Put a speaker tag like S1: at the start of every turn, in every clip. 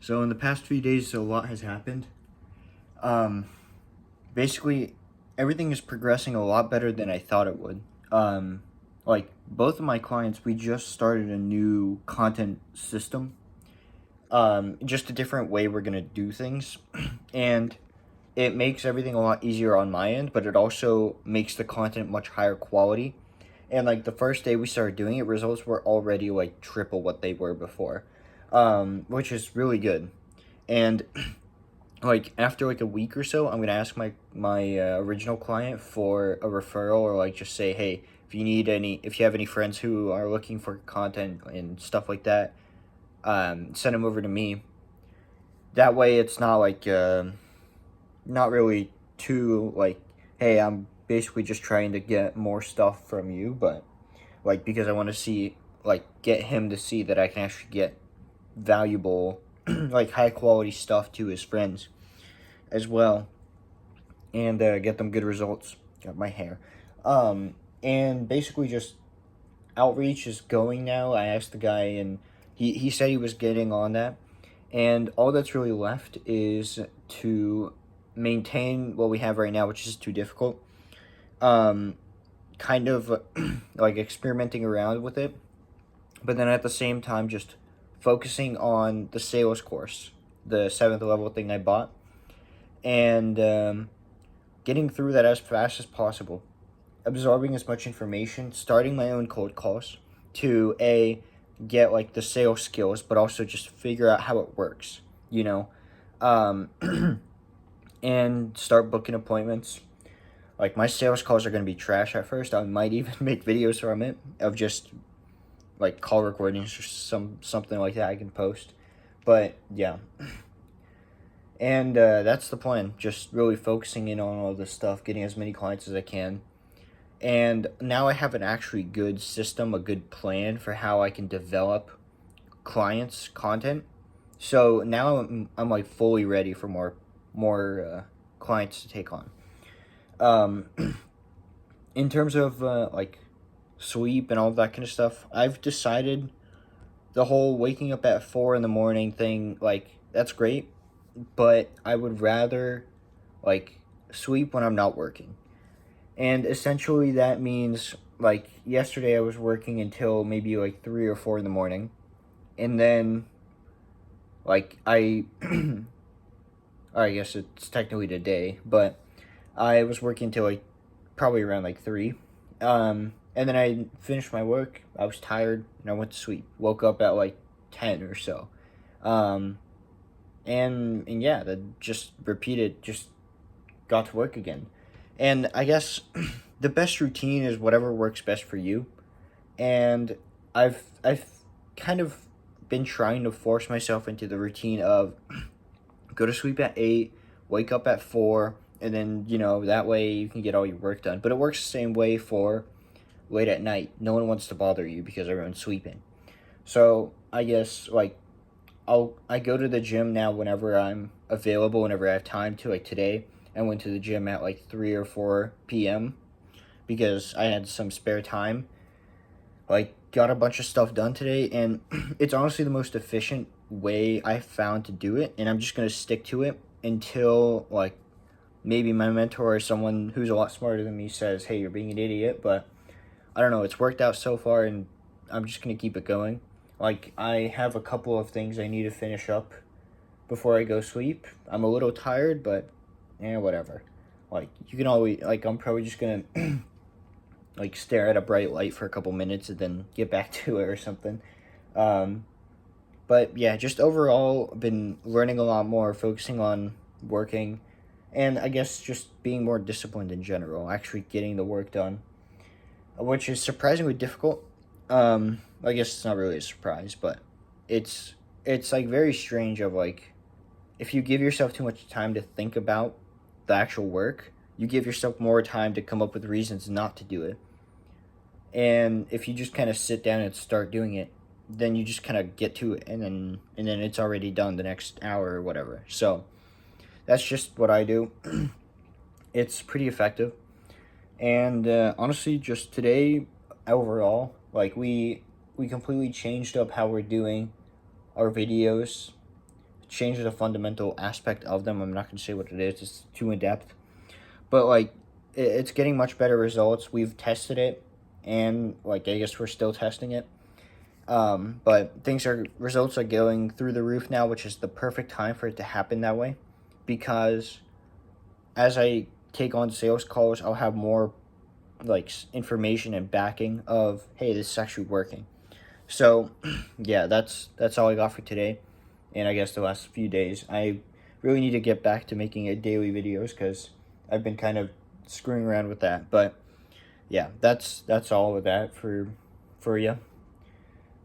S1: So in the past few days, a lot has happened. Um, Basically, everything is progressing a lot better than I thought it would. Like both of my clients, we just started a new content system. Just a different way we're gonna do things, and it makes everything a lot easier on my end. But it also makes the content much higher quality. And like the first day we started doing it, results were already like triple what they were before, which is really good. And like after like a week or so, I'm gonna ask my original client for a referral, or like just say, hey, if you have any friends who are looking for content and stuff like that, send them over to me. That way it's not like not really too like, hey, I'm basically just trying to get more stuff from you, but like because I want to see, like, get him to see that I can actually get valuable like high quality stuff to his friends as well, and get them good results. Got my hair. And basically just outreach is going now. I asked the guy, and he said he was getting on that. And all that's really left is to maintain what we have right now, which is too difficult. Um, Kind of like experimenting around with it, but then at the same time, just focusing on the sales course, the 7th level thing I bought, and getting through that as fast as possible, absorbing as much information, starting my own cold calls to get like the sales skills, but also just figure out how it works, you know, um, and start booking appointments. Like my sales calls are gonna be trash at first. I might even make videos from it of just like call recordings or something like that I can post. But yeah, and that's the plan. Just really focusing in on all this stuff, getting as many clients as I can. And now I have an actually good system, a good plan for how I can develop clients' content. So now I'm like fully ready for more clients to take on. Um, in terms of like sleep and all that kind of stuff, I've decided the whole waking up at 4 in the morning thing, like that's great, but I would rather like sleep when I'm not working. And essentially that means like yesterday I was working until maybe like 3 or 4 in the morning, and then like I guess it's technically today, but I was working till like probably around like 3. And then I finished my work. I was tired and I went to sleep. Woke up at like 10 or so. Um, and yeah, that just repeated. Just got to work again. And I guess the best routine is whatever works best for you. And I've kind of been trying to force myself into the routine of go to sleep at 8, wake up at 4, and then, that way you can get all your work done. But it works the same way for late at night. No one wants to bother you because everyone's sleeping. So I guess like I go to the gym now whenever I'm available, whenever I have time to. Like today, I went to the gym at like 3 or 4 p.m. because I had some spare time. Like got a bunch of stuff done today, and it's honestly the most efficient way I found to do it, and I'm just gonna stick to it until like maybe my mentor or someone who's a lot smarter than me says, hey, you're being an idiot. But I don't know, it's worked out so far, and I'm just gonna keep it going. Like I have a couple of things I need to finish up before I go sleep. I'm a little tired, but whatever. Like you can always, like, I'm probably just gonna like stare at a bright light for a couple minutes and then get back to it or something. Um, but yeah, just overall been learning a lot more, focusing on working, and I guess just being more disciplined in general, actually getting the work done, which is surprisingly difficult. I guess it's not really a surprise, but it's like very strange of like, if you give yourself too much time to think about the actual work, you give yourself more time to come up with reasons not to do it. And if you just kind of sit down and start doing it, then you just kind of get to it, and then it's already done the next hour or whatever. So that's just what I do. It's pretty effective. And honestly, just today overall, like we completely changed up how we're doing our videos, change the fundamental aspect of them. I'm not going to say what it is, it's too in depth. But like, it's getting much better results. We've tested it, and like, I guess we're still testing it. But results are going through the roof now, which is the perfect time for it to happen that way, because as I take on sales calls, I'll have more like information and backing of, hey, this is actually working. So yeah, that's all I got for today, and I guess the last few days. I really need to get back to making daily videos because I've been kind of screwing around with that. But yeah, that's all of that for you.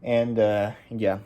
S1: And yeah.